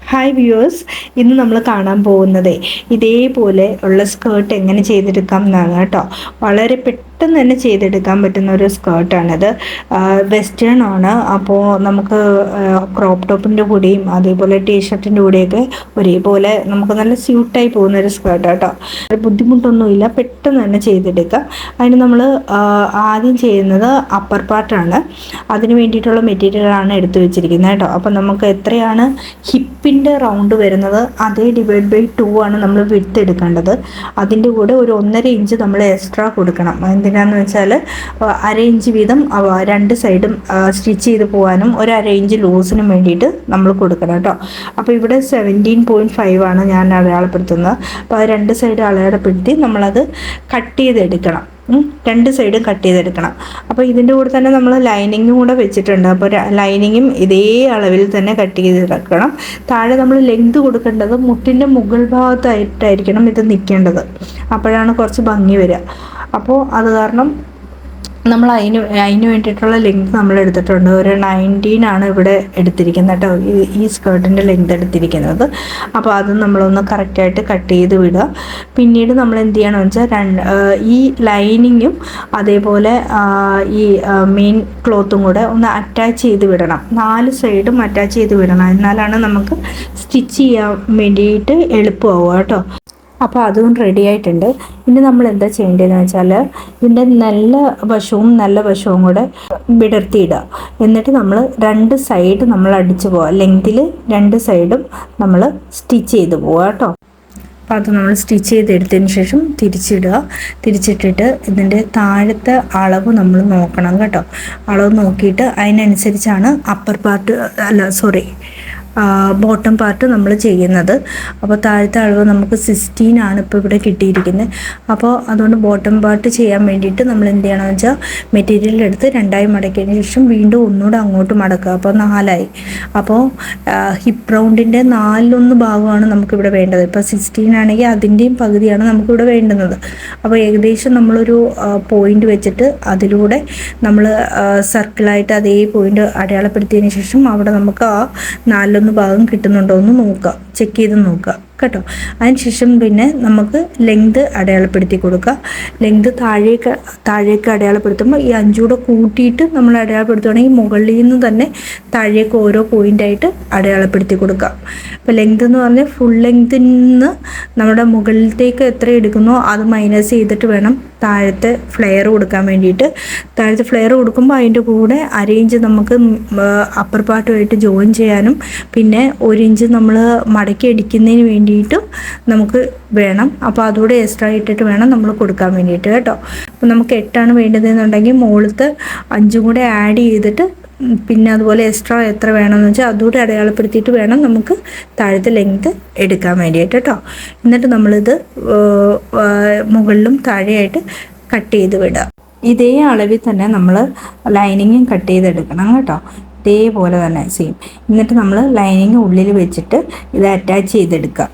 Hi viewers, ഇന്ന് നമ്മൾ കാണാൻ പോകുന്നത് ഇതേപോലെ ഉള്ള സ്കേർട്ട് എങ്ങനെ ചെയ്തെടുക്കാം എന്നാണ് കേട്ടോ. വളരെ പെട്ടെന്ന് തന്നെ ചെയ്തെടുക്കാൻ പറ്റുന്ന ഒരു സ്കേർട്ടാണിത്. വെസ്റ്റേൺ ആണ്. അപ്പോൾ നമുക്ക് ക്രോപ്പ് ടോപ്പിൻ്റെ കൂടെയും അതേപോലെ ടീഷർട്ടിൻ്റെ കൂടെയൊക്കെ ഒരേപോലെ നമുക്ക് നല്ല സ്യൂട്ടായി പോകുന്ന ഒരു സ്കേർട്ട് കേട്ടോ. ബുദ്ധിമുട്ടൊന്നുമില്ല, പെട്ടെന്ന് തന്നെ ചെയ്തെടുക്കാം. അതിന് നമ്മൾ ആദ്യം ചെയ്യുന്നത് അപ്പർ പാർട്ടാണ്. അതിന് വേണ്ടിയിട്ടുള്ള മെറ്റീരിയലാണ് എടുത്തു വെച്ചിരിക്കുന്നത് കേട്ടോ. അപ്പോൾ നമുക്ക് എത്രയാണ് ഹിപ്പിൻ്റെ റൗണ്ട് വരുന്നത് അതേ /2 ആണ് നമ്മൾ വിഡ്ത്ത് എടുക്കേണ്ടത്. അതിൻ്റെ കൂടെ ഒരു 1.5 ഇഞ്ച് നമ്മൾ എക്സ്ട്രാ കൊടുക്കണം. എന്തിനാന്ന് വെച്ചാൽ 1/2 ഇഞ്ച് വീതം രണ്ട് സൈഡും സ്റ്റിച്ച് ചെയ്ത് പോകാനും 1/2 ഇഞ്ച് ലൂസിനും വേണ്ടിയിട്ട് നമ്മൾ കൊടുക്കണം കേട്ടോ. അപ്പോൾ ഇവിടെ 17.5 ആണ് ഞാൻ അടയാളപ്പെടുത്തുന്നത്. അപ്പോൾ രണ്ട് സൈഡ് അടയാളപ്പെടുത്തി നമ്മളത് കട്ട് ചെയ്തെടുക്കണം. രണ്ട് സൈഡും കട്ട് ചെയ്തെടുക്കണം. അപ്പോൾ ഇതിൻ്റെ കൂടെ തന്നെ നമ്മൾ ലൈനിങ്ങും കൂടെ വെച്ചിട്ടുണ്ട്. അപ്പോൾ ലൈനിങ്ങും ഇതേ അളവിൽ തന്നെ കട്ട് ചെയ്തെടുക്കണം. താഴെ നമ്മൾ ലെങ്ത് കൊടുക്കേണ്ടത് മുട്ടിൻ്റെ മുകൾ ഭാഗത്തായിട്ടായിരിക്കണം ഇത് നിൽക്കേണ്ടത്. അപ്പോഴാണ് കുറച്ച് ഭംഗി വരിക. അപ്പോൾ അത് കാരണം നമ്മൾ അതിന് വേണ്ടിയിട്ടുള്ള ലെങ്ത് നമ്മൾ എടുത്തിട്ടുണ്ട്. ഒരു 19 ആണ് ഇവിടെ എടുത്തിരിക്കുന്നത് കേട്ടോ, ഈ സ്കേർട്ടിൻ്റെ ലെങ്ത് എടുത്തിരിക്കുന്നത്. അപ്പോൾ അത് നമ്മളൊന്ന് കറക്റ്റായിട്ട് കട്ട് ചെയ്ത് വിടുക. പിന്നീട് നമ്മൾ എന്ത് ചെയ്യണമെന്ന് വെച്ചാൽ ഈ ലൈനിങ്ങും അതേപോലെ ഈ മെയിൻ ക്ലോത്തും കൂടെ ഒന്ന് അറ്റാച്ച് ചെയ്ത് വിടണം. 4 സൈഡും അറ്റാച്ച് ചെയ്ത് വിടണം. എന്നാലാണ് നമുക്ക് സ്റ്റിച്ച് ചെയ്യാൻ വേണ്ടിയിട്ട് എളുപ്പമാവുക കേട്ടോ. അപ്പോൾ അതും റെഡി ആയിട്ടുണ്ട്. ഇനി നമ്മൾ എന്താ ചെയ്യേണ്ടതെന്ന് വെച്ചാൽ ഇതിൻ്റെ നല്ല വശവും കൂടെ വിടർത്തിയിടുക. എന്നിട്ട് നമ്മൾ രണ്ട് സൈഡ് നമ്മൾ അടിച്ചു പോവുക. ലെങ്തിൽ രണ്ട് സൈഡും നമ്മൾ സ്റ്റിച്ച് ചെയ്ത് പോവുക കേട്ടോ. അപ്പോൾ അത് നമ്മൾ സ്റ്റിച്ച് ചെയ്തെടുത്തതിന് ശേഷം തിരിച്ചിട്ടിട്ട് ഇതിൻ്റെ താഴത്തെ അളവ് നമ്മൾ നോക്കണം കേട്ടോ. അളവ് നോക്കിയിട്ട് അതിനനുസരിച്ചാണ് ബോട്ടം പാർട്ട് നമ്മൾ ചെയ്യുന്നത്. അപ്പോൾ താഴത്തെ അളവ് നമുക്ക് 16 ആണ് ഇപ്പോൾ ഇവിടെ കിട്ടിയിരിക്കുന്നത്. അപ്പോൾ അതുകൊണ്ട് ബോട്ടം പാർട്ട് ചെയ്യാൻ വേണ്ടിയിട്ട് നമ്മൾ എന്ത് ചെയ്യണമെന്ന് വെച്ചാൽ മെറ്റീരിയൽ എടുത്ത് 2ആയി മടക്കിയതിന് ശേഷം വീണ്ടും ഒന്നുകൂടെ അങ്ങോട്ട് മടക്കുക. അപ്പോൾ 4ആയി. അപ്പോൾ ഹിപ്പ് റൗണ്ടിൻ്റെ 4/1 ഭാഗമാണ് നമുക്കിവിടെ വേണ്ടത്. ഇപ്പോൾ 16 ആണെങ്കിൽ അതിൻ്റെയും പകുതിയാണ് നമുക്കിവിടെ വേണ്ടുന്നത്. അപ്പോൾ ഏകദേശം നമ്മളൊരു പോയിന്റ് വെച്ചിട്ട് അതിലൂടെ നമ്മൾ സർക്കിളായിട്ട് അതേ പോയിന്റ് അടയാളപ്പെടുത്തിയതിന് ശേഷം അവിടെ നമുക്ക് ആ 4/1 ഭാഗം കിട്ടുന്നുണ്ടോ എന്ന് നോക്കുക, ചെക്ക് ചെയ്ത് നോക്കുക കേട്ടോ. അതിനുശേഷം പിന്നെ നമുക്ക് ലെങ്ത് അടയാളപ്പെടുത്തി കൊടുക്കുക. ലെങ്ത് താഴേക്ക് അടയാളപ്പെടുത്തുമ്പോൾ ഈ 5 കൂടെ കൂട്ടിയിട്ട് നമ്മൾ അടയാളപ്പെടുത്തുകയാണെങ്കിൽ മുകളിൽ നിന്ന് തന്നെ താഴേക്ക് ഓരോ പോയിൻ്റായിട്ട് അടയാളപ്പെടുത്തി കൊടുക്കുക. അപ്പോൾ ലെങ്ത് എന്ന് പറഞ്ഞാൽ ഫുൾ ലെങ്ത്തിൽ നിന്ന് നമ്മുടെ മുകളിലത്തേക്ക് എത്ര എടുക്കുന്നോ അത് മൈനസ് ചെയ്തിട്ട് വേണം താഴത്തെ ഫ്ലെയർ കൊടുക്കാൻ വേണ്ടിയിട്ട്. താഴത്തെ ഫ്ലെയർ കൊടുക്കുമ്പോൾ അതിൻ്റെ കൂടെ 1/2 ഇഞ്ച് നമുക്ക് അപ്പർ പാർട്ടുമായിട്ട് ജോയിൻ ചെയ്യാനും പിന്നെ 1 ഇഞ്ച് നമ്മൾ മടക്കി അടിക്കുന്നതിന് വേണ്ടിയിട്ടും നമുക്ക് വേണം. അപ്പോൾ അതുകൂടെ എക്സ്ട്രാ ഇട്ടിട്ട് വേണം നമ്മൾ കൊടുക്കാൻ വേണ്ടിയിട്ട് കേട്ടോ. അപ്പോൾ നമുക്ക് 8 വേണ്ടതെന്നുണ്ടെങ്കിൽ മുകളിലത്തെ 5 കൂടെ ആഡ് ചെയ്തിട്ട് പിന്നെ അതുപോലെ എക്സ്ട്രാ എത്ര വേണമെന്ന് വെച്ചാൽ അതുകൂടെ അടയാളപ്പെടുത്തിയിട്ട് വേണം നമുക്ക് താഴത്തെ ലെങ്ത് എടുക്കാൻ വേണ്ടിയിട്ട് കേട്ടോ. എന്നിട്ട് നമ്മളിത് മുകളിലും താഴെയായിട്ട് കട്ട് ചെയ്ത് വിടുക. ഇതേ അളവിൽ തന്നെ നമ്മൾ ലൈനിങ്ങും കട്ട് ചെയ്തെടുക്കണം കേട്ടോ. ഇതേപോലെ തന്നെ സെയിം. എന്നിട്ട് നമ്മൾ ലൈനിങ് ഉള്ളിൽ വെച്ചിട്ട് ഇത് അറ്റാച്ച് ചെയ്തെടുക്കുക.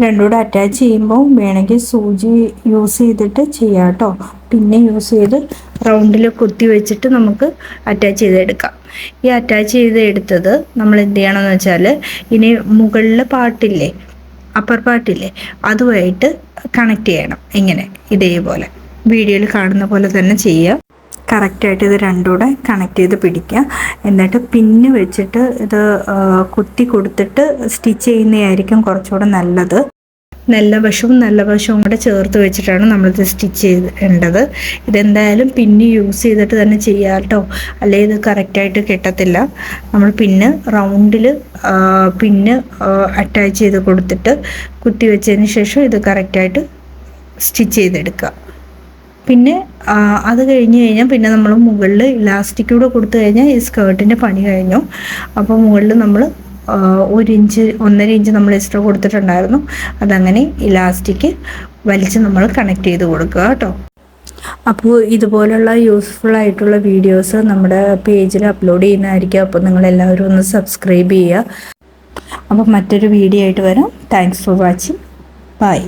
രണ്ടുകൂടെ അറ്റാച്ച് ചെയ്യുമ്പോൾ വേണമെങ്കിൽ സൂചി യൂസ് ചെയ്തിട്ട് ചെയ്യാം കേട്ടോ. പിന്നെ യൂസ് ചെയ്ത് റൗണ്ടിൽ കുത്തി വെച്ചിട്ട് നമുക്ക് അറ്റാച്ച് ചെയ്തെടുക്കാം. ഈ അറ്റാച്ച് ചെയ്തെടുത്തത് നമ്മൾ എന്ത് ചെയ്യണമെന്ന് വെച്ചാൽ ഇനി മുകളിലെ പാർട്ടില്ലേ, അപ്പർ പാർട്ടില്ലേ, അതുമായിട്ട് കണക്ട് ചെയ്യണം. ഇങ്ങനെ ഇതേപോലെ വീഡിയോയിൽ കാണുന്ന പോലെ തന്നെ ചെയ്യുക. കറക്റ്റായിട്ട് ഇത് രണ്ടുകൂടെ കണക്ട് ചെയ്ത് പിടിക്കുക. എന്നിട്ട് പിന്ന് വെച്ചിട്ട് ഇത് കുത്തി കൊടുത്തിട്ട് സ്റ്റിച്ച് ചെയ്യുന്നതായിരിക്കും കുറച്ചുകൂടെ നല്ലത്. നല്ല വശവും കൂടെ ചേർത്ത് വെച്ചിട്ടാണ് നമ്മളിത് സ്റ്റിച്ച് ചെയ്യേണ്ടത്. ഇതെന്തായാലും പിന്ന് യൂസ് ചെയ്തിട്ട് തന്നെ ചെയ്യാം കേട്ടോ, അല്ലെങ്കിൽ ഇത് കറക്റ്റായിട്ട് കിട്ടത്തില്ല. നമ്മൾ പിന്നെ റൗണ്ടിൽ പിന്നെ അറ്റാച്ച് ചെയ്ത് കൊടുത്തിട്ട് കുത്തി വെച്ചതിന് ശേഷം ഇത് കറക്റ്റായിട്ട് സ്റ്റിച്ച് ചെയ്തെടുക്കുക. പിന്നെ അത് കഴിഞ്ഞ് കഴിഞ്ഞാൽ പിന്നെ നമ്മൾ മുകളിൽ ഇലാസ്റ്റിക് കൂടെ കൊടുത്തു കഴിഞ്ഞാൽ ഈ സ്കേർട്ടിൻ്റെ പണി കഴിഞ്ഞു. അപ്പോൾ മുകളിൽ നമ്മൾ 1 ഇഞ്ച് 1.5 ഇഞ്ച് നമ്മൾ എക്സ്ട്രാ കൊടുത്തിട്ടുണ്ടായിരുന്നു. അതങ്ങനെ ഇലാസ്റ്റിക് വലിച്ച് നമ്മൾ കണക്ട് ചെയ്ത് കൊടുക്കുക കേട്ടോ. അപ്പോൾ ഇതുപോലുള്ള യൂസ്ഫുൾ ആയിട്ടുള്ള വീഡിയോസ് നമ്മുടെ പേജിൽ അപ്ലോഡ് ചെയ്യുന്നതായിരിക്കും. അപ്പോൾ നിങ്ങളെല്ലാവരും ഒന്ന് സബ്സ്ക്രൈബ് ചെയ്യുക. അപ്പോൾ മറ്റൊരു വീഡിയോ ആയിട്ട് വരാം. Thanks for watching. ബൈ.